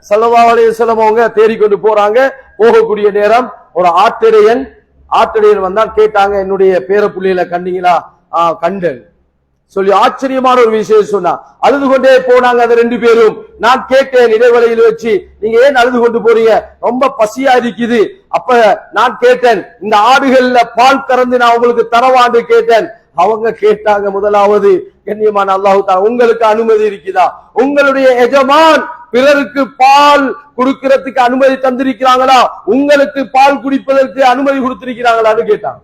ஸல்லல்லாஹு அலைஹி வஸல்லம் அவங்க தேடிக்கொண்டு போறாங்க. போகக்கூடிய நேரம் ஒரு ஆட்டிடையன் வந்தான். கேட்டாங்க என்னுடைய பேர பிள்ளைகளை கண்டீங்களா? கண்டேன் சொல்லி ஆச்சரியமான ஒரு விஷயம் சொன்னா. அழுது கொண்டே போனாங்க அந்த 2 பேரும். நான் கேட்டேன் இடைவெளியில் வச்சு, நீங்க ஏன் அழுது கொண்டு போறீங்க? ரொம்ப பசியா இருக்குது. அப்ப நான் கேட்டேன், இந்த ஆடுகள்ல பால் கறந்து நான் உங்களுக்கு தரவான்னு கேட்டேன். அவங்க கேட்டாங்க, முதலாவது கண்ணியமான அல்லாஹ் தஆலா, உங்களுக்கு அனுமதி இருக்குதா? உங்களுடைய எஜமான் பிறருக்கு பால் கொடுக்கிறதுக்கு அனுமதி தந்திருக்கிறாங்களா? உங்களுக்கு பால் குடிப்பதற்கு அனுமதி கொடுத்திருக்கிறாங்களான்னு கேட்டாங்க.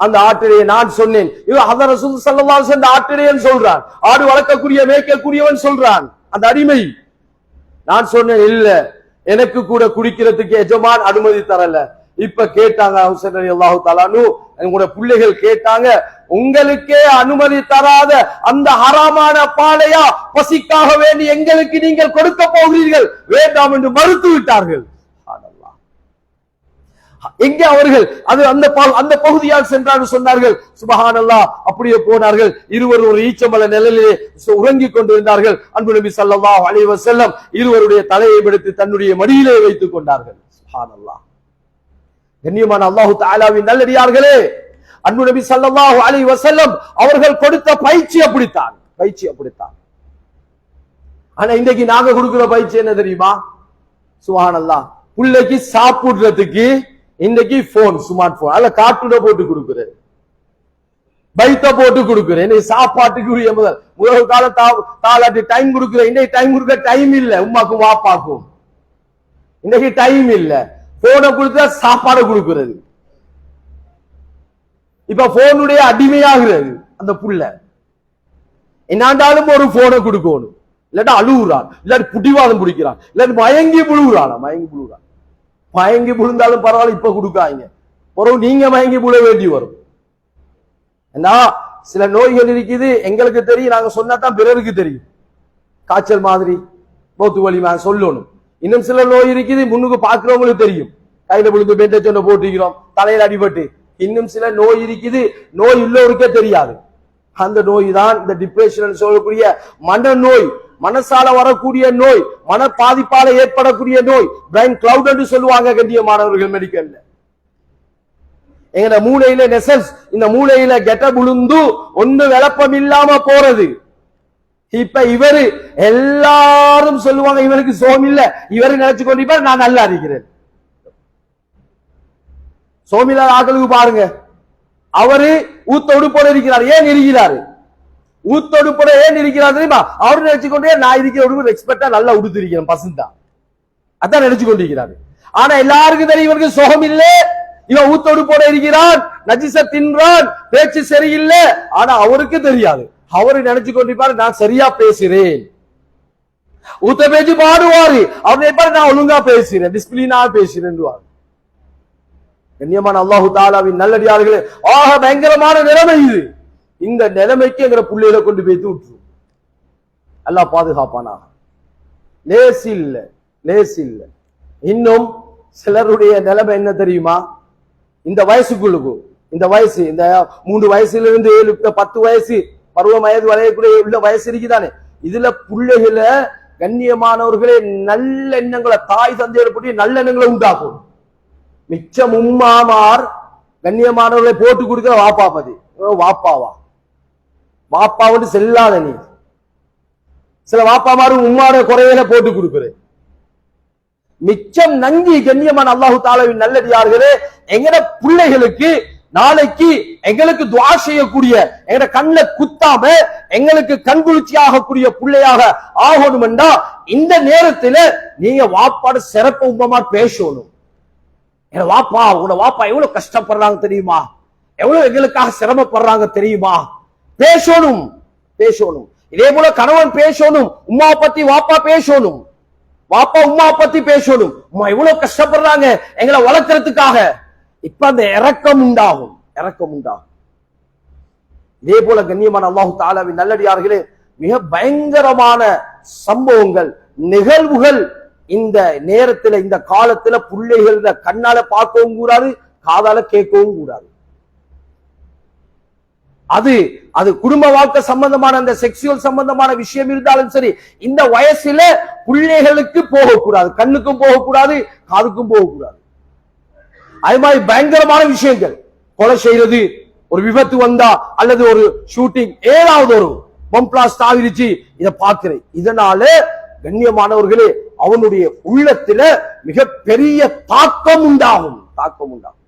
அந்த ஆட்டிடையை நான் சொன்னேன், இவன் ஹதரத் ரசூல் ஸல்லல்லாஹு அலைஹி வஸல்லம் ஆட்டிடையன் சொல்றான், ஆடு வளர்க்கக்கூடிய மேய்க்கக்கூடியவன் சொல்றான், அந்த அடிமை. நான் சொன்னேன், இல்ல, எனக்கு கூட குடிக்கிறதுக்கு எஜமான் அனுமதி தரல. இப்ப கேட்டாங்க ஹுசைன் ரலியல்லாஹு தஆலா அன்ஹு, உங்களுடைய பிள்ளைகள் கேட்டாங்க, உங்களுக்கே அனுமதி தராத அந்த ஹராமான பாலையா பசிக்காக வேண்டி எங்களுக்கு நீங்கள் கொடுக்க போகிறீர்கள்? வேண்டாம் என்று மறுத்து விட்டார்கள். எங்கே அவர்கள் அந்த பகுதியால் சென்றார்கள் சொன்னார்கள். சுப்ஹானல்லாஹ், அப்படியே போனார்கள். இருவர் ஒரு ஈச்சம்பழ நிழலிலே உறங்கிக் கொண்டிருந்தார்கள். அன்பு நபி ஸல்லல்லாஹு அலைஹி வஸல்லம் இருவருடைய தலையை எடுத்து தன்னுடைய மடியிலே வைத்துக் கொண்டார்கள். சுப்ஹானல்லாஹ். கண்ணியமான அல்லாஹு தஆலாவின் நல்லடியார்களே, அன்பு நபி ஸல்லல்லாஹு அலைஹி வஸல்லம் அவர்கள் கொடுத்த பயிற்சி அப்படித்தான். ஆனா இன்றைக்கு நாங்க கொடுக்கிற பயிற்சி என்ன தெரியுமா? சுப்ஹானல்லாஹ், பிள்ளைக்கு சாப்பிடுறதுக்கு இன்றைக்கு போன், ஸ்மார்ட் போன், அல்ல கார்ட்டூனை போட்டு கொடுக்குறேன், பைத்த போட்டு கொடுக்குறேன். இன்னைக்கு சாப்பாட்டுக்கு முதல் காலம் தாளாட்டி டைம் கொடுக்குறேன். இன்னைக்கு டைம் கொடுக்க டைம் இல்ல, உமாக்கும் வாப்பாக்கும் இன்னைக்கு டைம் இல்ல. போனை கொடுத்தா சாப்பாடு கொடுக்கிறது. இப்ப போனுடைய அடிமையாகிறது அந்த புள்ள. என்னாண்டாலும் ஒரு போனை கொடுக்கணும், இல்லாட்டா அழுகுறான், இல்லாட்டி புடிவாதம் பிடிக்கிறான், இல்லாட்டி மயங்கி விழுந்தாலும் பரவாயில்ல, இப்ப கொடுக்காங்க, பிறகு நீங்க மயங்கி விழ வேண்டி வரும். ஏன்னா சில நோய்கள் இருக்குது, எங்களுக்கு தெரியும், நாங்க சொன்னாதான் பிறருக்கு தெரியும். காய்ச்சல் மாதிரி, மூத்து வலி சொல்லணும். இன்னும் சில நோய் இருக்குது, முன்னுக்கு பாக்குறவங்களுக்கு தெரியும். கையில விழுந்து பேண்டேஜ் ஒன்று போட்டுக்கிறோம், தலையில அடிபட்டு. இன்னும் சில நோய் இருக்குது, நோய் உள்ளவருக்கே தெரியாது. அந்த நோய் தான் இந்த டிப்ரெஷன் சொல்லக்கூடிய மனநோய், மனசால வரக்கூடிய நோய், மன பாதிப்பால ஏற்படக்கூடிய நோய், பிரைன் கிளவுட் என்று சொல்லுவாங்க கண்ணியமானவர்கள் மெடிக்கல்ல. எங்க மூளையில நெசல்ஸ், இந்த மூளையில கெட்ட புழுந்து ஒண்ணு விளப்பம் இல்லாம போறது. இப்ப இவரு எல்லாரும் சொல்லுவாங்க இவருக்கு சோம் இல்ல, இவரு நினைச்சு கொண்டிருப்பார் நான் நல்லா இருக்கிறேன். சோமிலா ஆக்களுக்கு பாருங்க, அவரு ஊத்தொடுப்போட இருக்கிறார். ஏன் இருக்கிறாரு? ஊத்தொடுப்போட ஏன் இருக்கிறார் தெரியுமா? அவரு நினைச்சு கொண்டே நான் இருக்கிற உடுப்பு எக்ஸ்பெக்டா நல்லா உடுத்திருக்கிறேன் பசந்தா, அதான் நினைச்சு கொண்டிருக்கிறாரு. ஆனா எல்லாருக்கும் தெரியும் இவருக்கு சோகம் இல்ல, இவன் ஊத்தொடுப்போட இருக்கிறான், நஜிச தின்றான், பேச்சு சரியில்லை. ஆனா அவருக்கு தெரியாது, அவரு நினைச்சு கொண்டிருப்பாரு நான் சரியா பேசுறேன். ஊத்த பேச்சு பாடுவாரு, அவர் நினைப்பாரு நான் ஒழுங்கா பேசுறேன், டிசிப்ளினா பேசுறேன். கண்ணியமான அல்லாஹு தாலாவின் நல்லடியார்களே, ஆக பயங்கரமான நிலைமை இது. இந்த நிலைமைக்கு எங்கிற புள்ளையில கொண்டு போய் விட்டுரும். அல்லாஹ் பாதுகாப்பானா. லேசி இல்ல, லேசி இல்ல. இன்னும் சிலருடைய நிலைமை என்ன தெரியுமா? இந்த வயசுக்குள்ளுக்கு, இந்த வயசு, இந்த 3 வயசுல இருந்து 7 10 வயசு பருவ வயது வரையக்கூடிய உள்ள வயசு இருக்குதானே, இதுல பிள்ளைகளை கண்ணியமானவர்களே நல்ல எண்ணங்களை, தாய் தந்தையோட பற்றி நல்ல எண்ணங்களை உண்டாக்கும். மிச்சம் உம்மாமார் கண்ணியமானவர்களை போட்டு கொடுக்கிற வாப்பா பதி, வாப்பாவா வாப்பாவோடு செல்லாத நீ. சில வாப்பாமாரும் உம்மாட குறையில போட்டு கொடுக்குறேன். மிச்சம் நங்கி கண்ணியமான அல்லாஹு தாலாவின் நல்லடியார்களே, எங்கட பிள்ளைகளுக்கு நாளைக்கு எங்களுக்கு துஆ செய்யக்கூடிய, எங்கட கண்ணில குத்தாம எங்களுக்கு கண்குளிர்ச்சி ஆகக்கூடிய பிள்ளையாக ஆகணும்னா இந்த நேரத்துல நீங்க வாப்பாடு சிறப்பு உம்மமா பேசணும். வாப்பா, உன வாப்பா எவ்வளவு கஷ்டப்படுறாங்க தெரியுமா, எவ்வளவு எங்களுக்காக சிரமப்படுறாங்க தெரியுமா, பேசணும் பேசணும். இதே போல கணவன் பேசணும், உம்மா பத்தி வாப்பா பேசணும், வாப்பா உம்மா பத்தி பேசணும். உம்மா எவ்வளவு கஷ்டப்படுறாங்க எங்களை வளர்க்கறதுக்காக. இப்ப அந்த இரக்கம் உண்டாகும், இரக்கம் உண்டாகும். இதே போல கண்ணியமான அல்லாஹு தாலாவின் நல்லடியார்களே, மிக பயங்கரமான சம்பவங்கள், நிகழ்வுகள் இந்த நேரத்துல, இந்த காலத்துல பிள்ளைகள் கண்ணால பார்க்கவும் கூடாது, காதால கேட்கவும் கூடாது. அது அது குடும்ப வாழ்க்கை சம்பந்தமான அந்த செக்சுவல் சம்பந்தமான விஷயம் இருந்தாலும் சரி, இந்த வயசுல பிள்ளைகளுக்கு போகக்கூடாது, கண்ணுக்கும் போகக்கூடாது, காதுக்கும் போகக்கூடாது. அது மாதிரி பயங்கரமான விஷயங்கள், கொலை செய்யறது, ஒரு விபத்து வந்தா அல்லது ஒரு ஷூட்டிங், ஏதாவது ஒரு பம்பிளாஸ்ட் ஆகிருச்சு, இதை பார்க்கிறேன். இதனால கண்ணியமானவர்களே அவனுடைய உள்ளத்துல மிக பெரிய தாக்கம் உண்டாகும், தாக்கம் உண்டாகும்.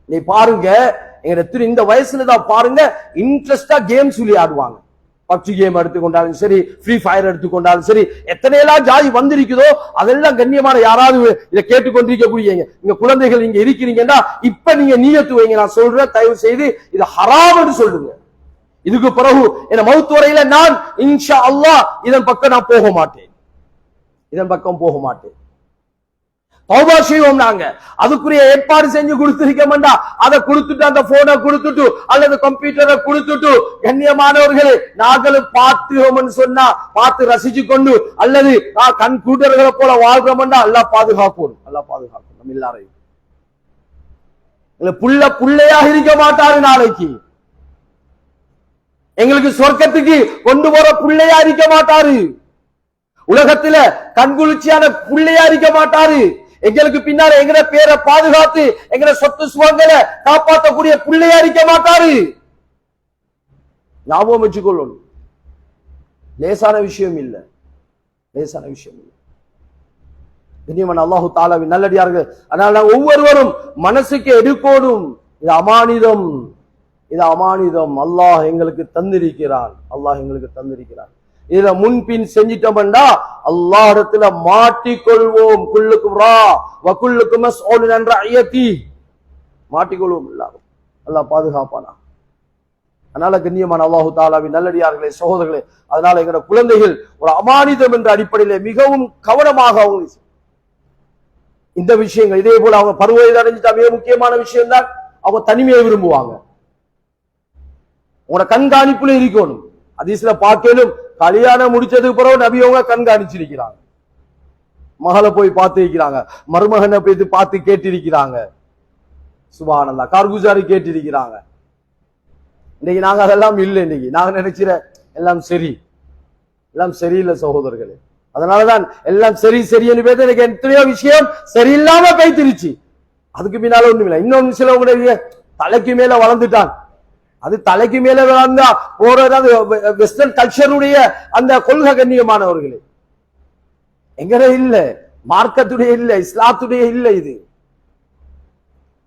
நீ பாருங்க, இந்த வயசுல தான் பாருங்க இன்ட்ரெஸ்டா கேம்ஸ் விளையாடுவாங்க. பப்ஜி கேம் எடுத்துக்கொண்டாலும் சரி, ஃப்ரீ ஃபயர் எடுத்துக்கொண்டாலும் சரி, எத்தனையெல்லாம் ஜாதி வந்திருக்குதோ அதெல்லாம் கண்ணியமான யாராவது இதை கேட்டுக்கொண்டிருக்கக்கூடிய இங்க குழந்தைகள் இங்க இருக்கிறீங்கன்னா இப்ப நீங்க நியத்து வைங்க. நான் சொல்றேன், தயவு செய்து இது ஹராம் என்று சொல்லுங்க. இதுக்கு பிறகு என் மவுத் வரையில நான் இன்ஷா அல்லாஹ் இதன் பக்கம் நான் போக மாட்டேன், இதன் பக்கம் போக மாட்டேன். தௌபா செய்வோம். நாங்க அதுக்குரிய ஏற்பாடு செஞ்சு கொடுத்திருக்க மாட்டோம். அதை கொடுத்துட்டு, அந்த போனை கொடுத்துட்டு அல்லது கம்ப்யூட்டரை கொடுத்துட்டு கண்ணியமானவர்களே நாங்களும் பார்த்துவோம்னு சொன்னா பார்த்து ரசிச்சு கொண்டு அல்லது கம்ப்யூட்டர்களை போல வாழ்றோம்னா அல்லாஹ் பாதுகாப்போம், அல்லாஹ் பாதுகாப்போம் நம்ம எல்லாரையும். புள்ளையாக இருக்க மாட்டாரு, நாளைக்கு எங்களுக்கு சொர்க்கத்துக்கு கொண்டு போற புள்ளையா இருக்க மாட்டாரு, உலகத்துல கண்குளிர்ச்சியான புள்ளையா இருக்க மாட்டாரு, எங்களுக்கு பின்னால எங்கட பேரை பாதுகாத்து எங்கட சொத்து சுகங்களை காப்பாற்றக்கூடிய பிள்ளையா இருக்க மாட்டாரு. ஞாபகம் வச்சுக்கொள்ளணும். லேசான விஷயம் இல்ல, லேசான விஷயம் இல்ல. கண்ணியமான அல்லாஹு தாலாவின் நல்லடியார்கள், அதனால ஒவ்வொருவரும் மனசுக்கு எடுக்கணும், இது அமானிதம், இது அமானிதம். அல்லாஹ் எங்களுக்கு தந்திருக்கிறான், அல்லாஹ் எங்களுக்கு தந்திருக்கிறான். இத முன்பின் செஞ்சிட்டோம்டா அல்லாஹ் இடத்துல மாட்டிக்கொள்வோம். குல்லுக்கும் ரா வ குல்லுக்கும் மஸ்ஊலுன் அன் ரஅயதி, மாட்டிக்கொள்வோம் எல்லாரும். அல்லாஹ் பாதுகாப்பானா. அதனால கண்ணியமான அல்லாஹு தாலாவின் நல்லடியார்களே, சகோதரர்களே, அதனால எங்களோட குழந்தைகள் ஒரு அமானிதம் என்ற அடிப்படையில மிகவும் கவனமாக அவங்க இந்த விஷயங்கள். இதே போல அவங்க பருவ வயது அடைஞ்சிட்டா மிக முக்கியமான விஷயம் தான் அவங்க தனிமையை விரும்புவாங்க. உங்களோட கண்காணிப்புல இருக்கணும். ஹதீஸ்ல பார்க்கலும் கல்யாணம் முடிச்சதுக்கு பிறகு நபி அவங்க கண்காணிச்சிருக்கிறாங்க, மகளை போய் பார்த்து இருக்கிறாங்க, மருமகனை போய் பார்த்து கேட்டிருக்கிறாங்க, சுப்ஹானல்லாஹ், கார்குஜாரி கேட்டிருக்கிறாங்க. இன்னைக்கு நாங்க அதெல்லாம் இல்லை. இன்னைக்கு நாங்க நினைச்சிட எல்லாம் சரி, எல்லாம் சரியில்லை சகோதரர்களே. அதனாலதான் எல்லாம் சரி சரின்னு பேச எனக்கு எத்தனையோ விஷயம் சரியில்லாம கைத்திருச்சு. அதுக்கு பின்னால ஒண்ணும் இல்லை. இன்னொன்னு சிலவங்களுடைய தலைக்கு மேல வளர்ந்துட்டான். அது தலைக்கு மேல வளர்ந்தா போறது வெஸ்டர்ன் கல்ச்சருடைய அந்த கொள்கை. கண்ணியமானவர்களே, எங்கட இல்ல, மார்க்கத்துடைய இல்ல, இஸ்லாத்துடைய இல்ல இது.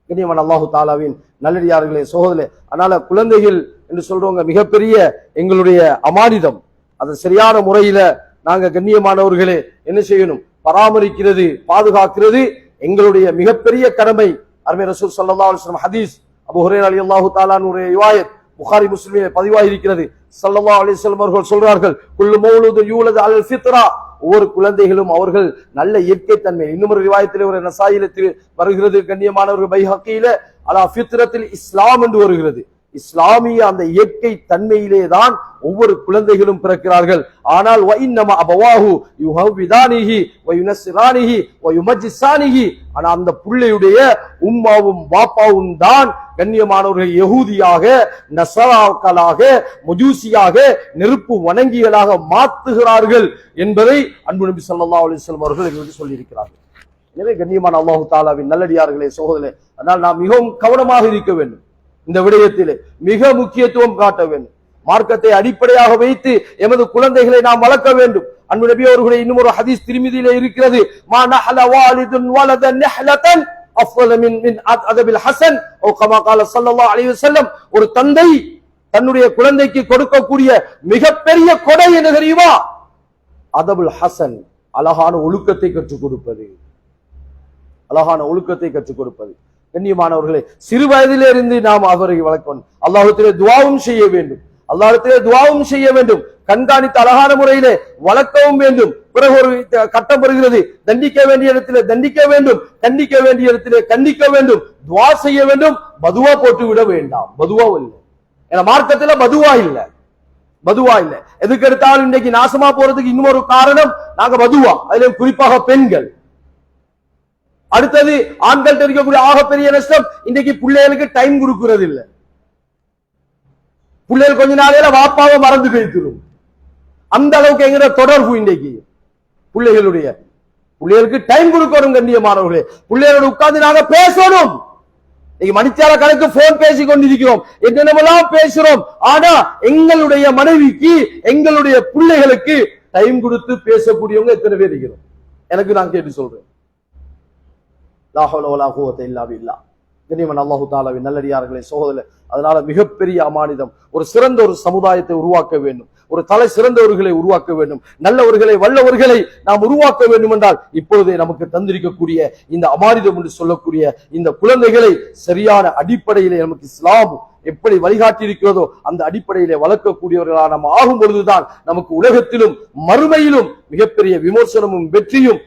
கண்ணியமான அல்லாஹு தாலாவின் நல்லடியார்களே, சகோதரே, அதனால குழந்தைகள் என்று சொல்றவங்க மிகப்பெரிய எங்களுடைய அமானிதம். அதை சரியான முறையில நாங்க கண்ணியமானவர்களே என்ன செய்யணும்? பராமரிக்கிறது, பாதுகாக்கிறது எங்களுடைய மிகப்பெரிய கடமை. அருமை ரசூல் ஸல்லல்லாஹு அலைஹி வஸல்லம் ஹதீஸ் அபூ ஹுரைரா ரலியல்லாஹு தஆலா அன்ஹுடைய ரிவாயத் புகாரி முஸ்லிமிலே பதிவாகி இருக்கிறது. ஸல்லல்லாஹு அலைஹி வஸல்லம் அவர்கள் சொல்றார்கள், குல்லு மௌலூதுன் யூலது அலல் ஃபித்ரா, ஒவ்வொரு குழந்தைகளும் அவர்கள் நல்ல இயற்கை தன்மை. இன்னொரு ரிவாயத்திலே ஒரு நசாயிலத்தில் வருகிறது கண்ணியமானவர்கள், பைஹக்கியில அலா ஃபித்ரத்தில் இஸ்லாம் என்று வருகிறது. இஸ்லாமிய அந்த இயற்கை தன்மையிலே தான் ஒவ்வொரு குழந்தைகளும் பிறக்கிறார்கள். ஆனால் வஇன்னமா அபவாஹு யுஹவ்விதானிஹி வயுனஸ்ஸிரானிஹி வயுமஜ்ஜிசானிஹி, ஆனா அந்த பிள்ளையுடைய உம்மாவும் பாப்பாவும் தான் கண்ணியமானவர்கள் யஹூதியாக, நஸராக்களாக, மஜூசியாக, நெருப்பு வணங்கிகளாக மாத்துகிறார்கள் என்பதை அன்பு நபி ஸல்லல்லாஹு அலைஹி வஸல்லம் அவர்கள் எங்களுக்கு சொல்லியிருக்கிறார்கள். எனவே கண்ணியமான அல்லாஹு தாலாவின் நல்லடியார்களே, சகோதரர்களே, அதனால் நாம் மிகவும் கவனமாக இருக்க வேண்டும். இந்த விடயத்திலே மிக முக்கியத்துவம் காட்ட வேண்டும். மார்க்கத்தை அடிப்படையாக வைத்து எமது குழந்தைகளை நாம் வளர்க்க வேண்டும். அன்பு நபி அவர்களுடைய இன்னும் ஒரு ஹதீஸ் திருமிதியிலே இருக்கிறது, மா நஹல வாலிதுன் வலதன் நஹலதன் அஃதல மின் அதபில் ஹஸன் ஓ கமா கால ஸல்லல்லாஹு அலைஹி வஸல்லம். ஒரு தந்தை தன்னுடைய குழந்தைக்கு கொடுக்கக்கூடிய மிகப்பெரிய கொடை என்ன தெரியுமா? அதபுல் ஹஸன், அழகான ஒழுக்கத்தை கற்றுக் கொடுப்பது. அழகான ஒழுக்கத்தை கற்றுக் கொடுப்பது. கண்ணியமானவர்களே, சிறு வயதிலே இருந்து நாம் அவரை வளர்க்கணும். அல்லாஹ்விடத்திலே துஆவும் செய்ய வேண்டும். அல்லாஹ்விடத்திலே துஆவும் செய்ய வேண்டும். கண்காணித்து அழகான முறையிலே வளர்க்கவும் வேண்டும். பிறகு ஒரு கட்டம் வருகிறது, தண்டிக்க வேண்டிய இடத்திலே தண்டிக்க வேண்டும், கண்டிக்க வேண்டிய இடத்திலே கண்டிக்க வேண்டும், துஆ செய்ய வேண்டும். பதுவா போட்டு விட வேண்டாம். பதுவா இல்லை, ஏன்னா மார்க்கத்துல பதுவா இல்லை. பதுவா இல்லை. எதுக்கு எடுத்தாலும் இன்னைக்கு நாசமா போறதுக்கு இன்னொரு காரணம் நாங்க பதுவா, அதிலே குறிப்பாக பெண்கள். அடுத்தது ஆண்கள் இருக்கக்கூடிய ஆகப்பெரிய நஷ்டம், இன்றைக்கு பிள்ளைகளுக்கு டைம் கொடுக்கிறது இல்லை. பிள்ளைகள் கொஞ்ச நாளையில வாப்பாவை மறந்து கழித்துரும். அந்த அளவுக்கு எங்கிற தொடர்பு இன்றைக்கு பிள்ளைகளுக்கு டைம் கொடுக்கணும். கண்ணியமானவர்களே, பிள்ளைகளோட உட்கார்ந்து நாங்க பேசணும். இன்னைக்கு மணிச்சால கணக்கு போன் பேசி கொண்டிருக்கிறோம், என்னென்னலாம் பேசுறோம். ஆனா எங்களுடைய மனைவிக்கு, எங்களுடைய பிள்ளைகளுக்கு டைம் கொடுத்து பேசக்கூடியவங்க எத்தனை பேர் இருக்கிறோம்? எனக்கு நான் கேட்டு சொல்றேன். லா ஹவ்ல வலா குவத்த இல்லா பில்லாஹ். கண்ணியமான அல்லாஹு தஆலாவின் நல்லடியார்களே, சகோதரர்களே, அதனால மிகப்பெரிய அமானிதம். ஒரு சிறந்த ஒரு சமுதாயத்தை உருவாக்க வேண்டும். ஒரு தலை சிறந்தவர்களை உருவாக்க வேண்டும். நல்லவர்களை, வல்லவர்களை நாம் உருவாக்க வேண்டும் என்றால் இப்பொழுதே நமக்கு தந்திருக்கக்கூடிய இந்த அமானிதம் என்று சொல்லக்கூடிய இந்த குழந்தைகளை சரியான அடிப்படையிலே நமக்கு இஸ்லாம் எப்படி வழிகாட்டி இருக்கிறதோ அந்த அடிப்படையிலே வளர்க்கக்கூடியவர்களாக நாம் ஆகும் பொழுதுதான் நமக்கு உலகத்திலும் மறுமையிலும் மிகப்பெரிய விமர்சனமும் வெற்றியும்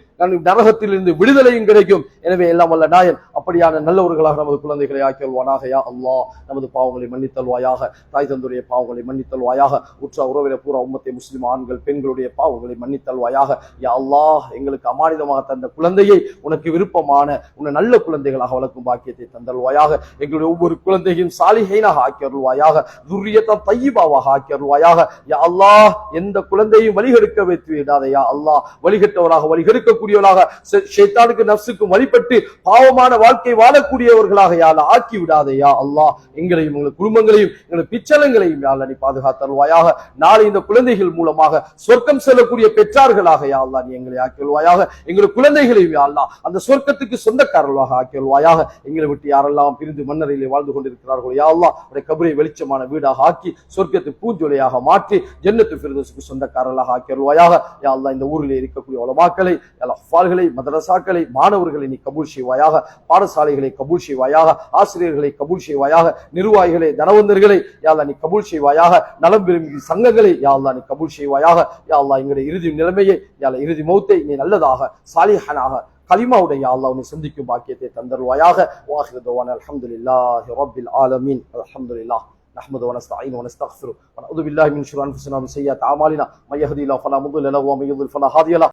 நரகத்திலிருந்து விடுதலையும் கிடைக்கும். எனவே எல்லாம் வல்ல நாயன் அப்படியான நல்லவர்களாக நமது குழந்தைகளை ஆக்கியல்வானாக. யா அல்லாஹ், நமது பாவங்களை மன்னித்தல்வாயாக, தாய் தந்துடைய பாவங்களை மன்னித்தல்வாயாக, உற்ற உறவில பூரா உம்மத்தை முஸ்லிம் ஆண்கள் பெண்களுடைய பாவங்களை மன்னித்தல்வாயாக. யா அல்லாஹ், எங்களுக்கு அமானிதமாக தந்த குழந்தையை உனக்கு விருப்பமான உன்னை நல்ல குழந்தைகளாக வளர்க்கும் பாக்கியத்தை தந்தல்வாயாக. எங்களுடைய ஒவ்வொரு குழந்தையும் சாலிஹீனாக ஆக்கியருள்வாயாக, துர்ரியத்தம் தையிபாவாக ஆக்கியருள்வாயாக. யா அல்லாஹ், எந்த குழந்தையும் வழிகெடுக்க வைத்து விடாதே. யா அல்லாஹ், வழிகட்டவராக வழிகெடுக்க ஷைத்தானுக்கு நஃப்ஸுக்கும் வழிபட்டு பாவமான வாழ்க்கை வாழக்கூடியவர்களாக யா அல்லாஹ் ஆக்கி விடாதே. யா அல்லாஹ், எங்களையும் எங்கள் குடும்பங்களையும் எங்கள் பிச்சலங்களையும் யா அல்லாஹ் நீ பாதுகாத்தருள்வாயாக. நாளை இந்த குழந்தைகள் மூலமாக சொர்க்கம் செல்லக்கூடிய பெற்றார்களாக யா அல்லாஹ் நீ எங்களை ஆக்கியல்வாயாக. எங்கள் குழந்தைகளையும் யா அல்லாஹ் அந்த சொர்க்கத்துக்கு சொந்தக்காரர்களாக ஆக்கியல்வாயாக. எங்களை விட்டு யாரெல்லாம் பிரிந்து மன்னரையிலே வாழ்ந்து கொண்டிருக்கிறார்களோ யா அல்லாஹ் அவருடைய கபரை வெளிச்சமான வீடாக ஆக்கி சொர்க்கத்து பூஞ்சொலையாக மாற்றி ஜன்னத்து ஃபிர்தௌஸுக்கு சொந்தக்காரர்களாக ஆக்கியல்வாயாக. யா அல்லாஹ், இந்த ஊரிலே இருக்கக்கூடிய உலமாக்களை, அஃபால்களை, மதரசாக்களை, மாணவர்களை நீ கபூல் செய்வாயாக. பாடசாலைகளை கபூல் செய்வாயாக. ஆசிரியர்களை கபூல் செய்வாயாக. நிர்வாகிகளை, தனவந்தர்களை யா அல்லாஹ் நீ கபூல் செய்வாயாக. நலம் விரும்பி சங்கங்களை யா அல்லாஹ் நீ கபூல் செய்வாயாக. யா அல்லாஹ், எங்களுடைய இறுதி நிலைமையை யா அல்லாஹ் இறுதி மௌத்தை நீ நல்லதாக சாலிஹனாக கலிமாவுடைய யா அல்லாஹ் உன்னை சந்திக்கும் பாக்கியத்தை தந்தருவாயாக. வாஹிரு தவானா அல்ஹம்துலில்லாஹி ரப்பில் ஆலமீன். அல்ஹம்துலில்லாஹ் نحمد ونستعين ونستغفر ونعوذ بالله من شرور انفسنا ومن سيئات اعمالنا من يهدي الله فلا مضل له ومن يضلل فلا هادي له.